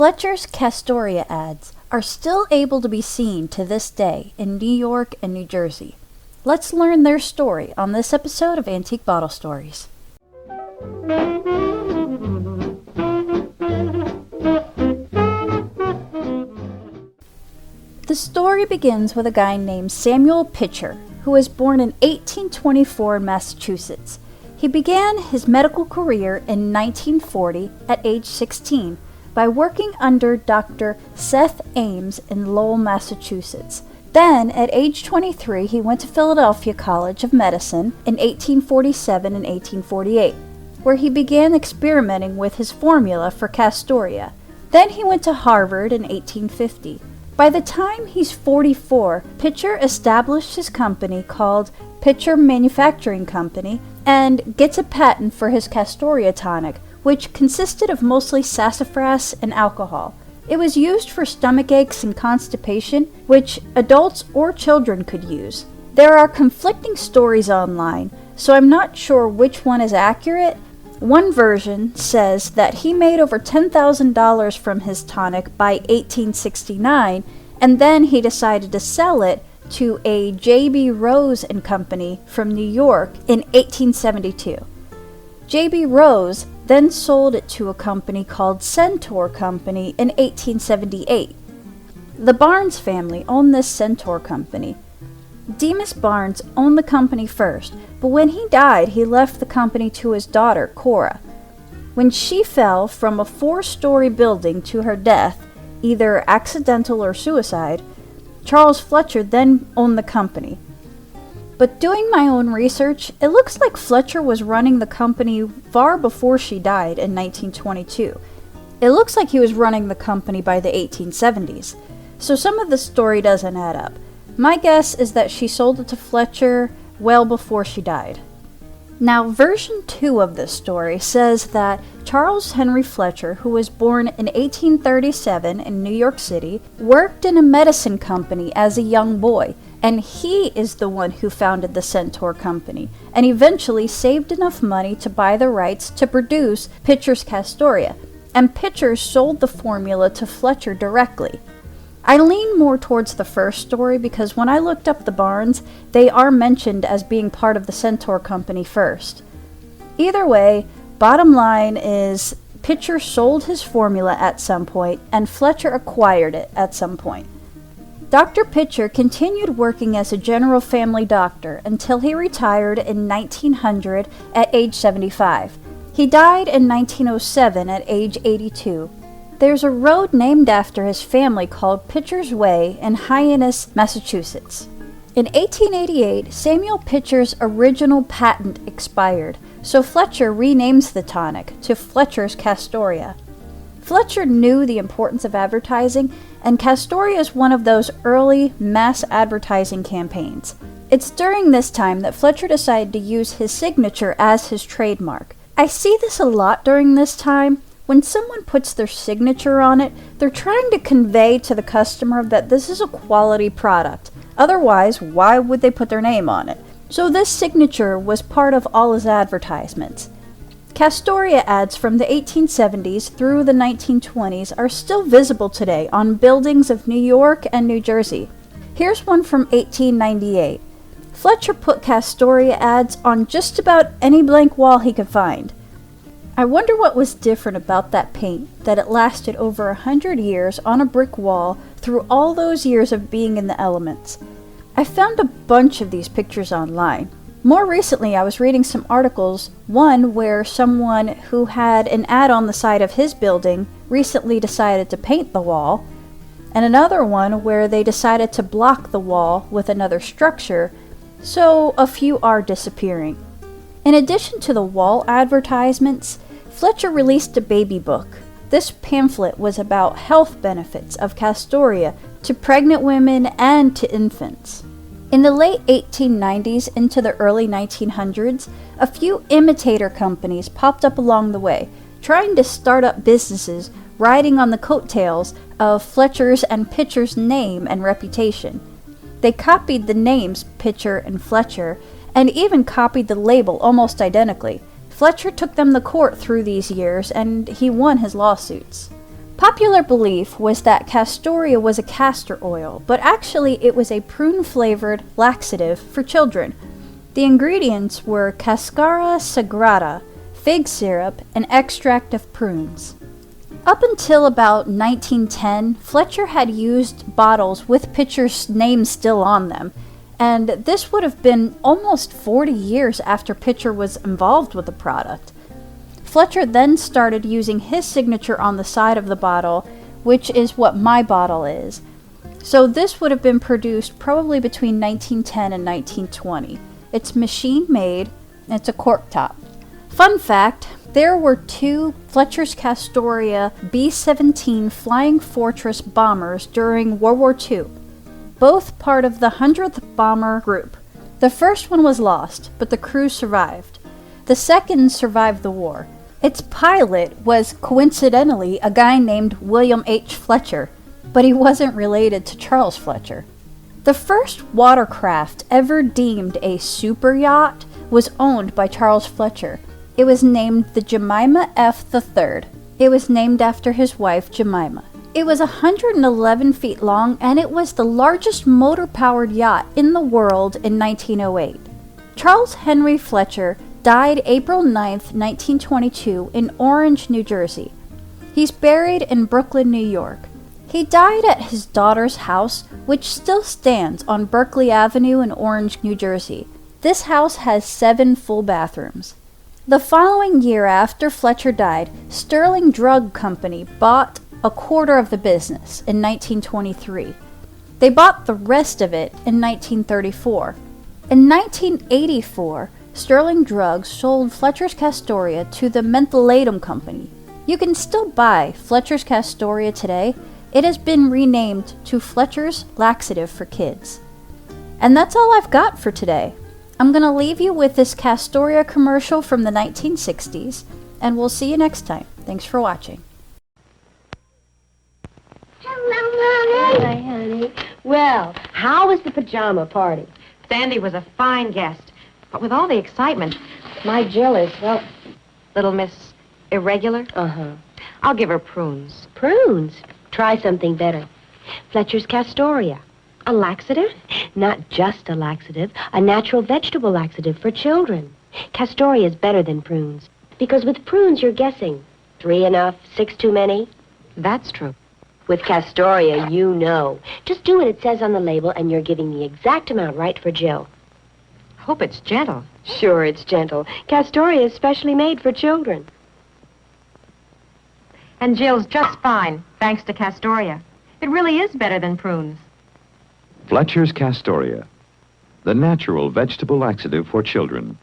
Fletcher's Castoria ads are still able to be seen to this day in New York and New Jersey. Let's learn their story on this episode of Antique Bottle Stories. The story begins with a guy named Samuel Pitcher, who was born in 1824 in Massachusetts. He began his medical career in 1940 at age 16 by working under Dr. Seth Ames in Lowell, Massachusetts. Then, at age 23, he went to Philadelphia College of Medicine in 1847 and 1848, where he began experimenting with his formula for Castoria. Then he went to Harvard in 1850. By the time he's 44, Pitcher established his company called Pitcher Manufacturing Company and gets a patent for his Castoria tonic, which consisted of mostly sassafras and alcohol. It was used for stomach aches and constipation, which adults or children could use. There are conflicting stories online, so I'm not sure which one is accurate. One version says that he made over $10,000 from his tonic by 1869, and then he decided to sell it to a J.B. Rose and Company from New York in 1872. J.B. Rose then sold it to a company called Centaur Company in 1878. The Barnes family owned this Centaur Company. Demas Barnes owned the company first, but when he died, he left the company to his daughter, Cora. When she fell from a 4-story building to her death, either accidental or suicide, Charles Fletcher then owned the company. But doing my own research, it looks like Fletcher was running the company far before she died in 1922. It looks like he was running the company by the 1870s, so some of the story doesn't add up. My guess is that she sold it to Fletcher well before she died. Now, version 2 of this story says that Charles Henry Fletcher, who was born in 1837 in New York City, worked in a medicine company as a young boy, and he is the one who founded the Centaur Company, and eventually saved enough money to buy the rights to produce Pitcher's Castoria, and Pitcher sold the formula to Fletcher directly. I lean more towards the first story because when I looked up the Barnes, they are mentioned as being part of the Centaur Company first. Either way, bottom line is Pitcher sold his formula at some point and Fletcher acquired it at some point. Dr. Pitcher continued working as a general family doctor until he retired in 1900 at age 75. He died in 1907 at age 82. There's a road named after his family called Pitcher's Way in Hyannis, Massachusetts. In 1888, Samuel Pitcher's original patent expired, so Fletcher renames the tonic to Fletcher's Castoria. Fletcher knew the importance of advertising, and Castoria is one of those early mass advertising campaigns. It's during this time that Fletcher decided to use his signature as his trademark. I see this a lot during this time. When someone puts their signature on it, they're trying to convey to the customer that this is a quality product. Otherwise, why would they put their name on it? So this signature was part of all his advertisements. Castoria ads from the 1870s through the 1920s are still visible today on buildings of New York and New Jersey. Here's one from 1898. Fletcher put Castoria ads on just about any blank wall he could find. I wonder what was different about that paint, that it lasted over 100 years on a brick wall through all those years of being in the elements. I found a bunch of these pictures online. More recently, I was reading some articles, one where someone who had an ad on the side of his building recently decided to paint the wall, and another one where they decided to block the wall with another structure, so a few are disappearing. In addition to the wall advertisements, Fletcher released a baby book. This pamphlet was about health benefits of Castoria to pregnant women and to infants. In the late 1890s into the early 1900s, a few imitator companies popped up along the way, trying to start up businesses riding on the coattails of Fletcher's and Pitcher's name and reputation. They copied the names Pitcher and Fletcher, and even copied the label almost identically. Fletcher took them to court through these years, and he won his lawsuits. Popular belief was that Castoria was a castor oil, but actually it was a prune-flavored laxative for children. The ingredients were cascara sagrada, fig syrup, and extract of prunes. Up until about 1910, Fletcher had used bottles with Pitcher's name still on them, and this would have been almost 40 years after Pitcher was involved with the product. Fletcher then started using his signature on the side of the bottle, which is what my bottle is. So this would have been produced probably between 1910 and 1920. It's machine made, and it's a cork top. Fun fact, there were two Fletcher's Castoria B-17 Flying Fortress bombers during World War II, both part of the 100th Bomber Group. The first one was lost, but the crew survived. The second survived the war. Its pilot was coincidentally a guy named William H. Fletcher, but he wasn't related to Charles Fletcher. The first watercraft ever deemed a super yacht was owned by Charles Fletcher. It was named the Jemima F. III. It was named after his wife, Jemima. It was 111 feet long, and it was the largest motor-powered yacht in the world in 1908. Charles Henry Fletcher died April 9, 1922, in Orange, New Jersey. He's buried in Brooklyn, New York. He died at his daughter's house, which still stands on Berkeley Avenue in Orange, New Jersey. This house has 7 full bathrooms. The following year after Fletcher died, Sterling Drug Company bought a quarter of the business in 1923. They bought the rest of it in 1934. In 1984, Sterling Drugs sold Fletcher's Castoria to the Mentholatum Company. You can still buy Fletcher's Castoria today. It has been renamed to Fletcher's Laxative for Kids. And that's all I've got for today. I'm going to leave you with this Castoria commercial from the 1960s, and we'll see you next time. Thanks for watching. Hello, Mommy. Hi, honey. Well, how was the pajama party? Sandy was a fine guest. But with all the excitement, My Jill is, well, little Miss Irregular, uh-huh. I'll give her prunes. Prunes. Try something better. Fletcher's Castoria. A laxative? Not just a laxative, a natural vegetable laxative for children. Castoria is better than prunes, because with prunes you're guessing. 3 enough, 6 too many. That's true. With Castoria, you know. Just do what it says on the label, and you're giving the exact amount right for Jill. Hope it's gentle. Sure, it's gentle. Castoria is specially made for children. And Jill's just fine, thanks to Castoria. It really is better than prunes. Fletcher's Castoria, the natural vegetable laxative for children.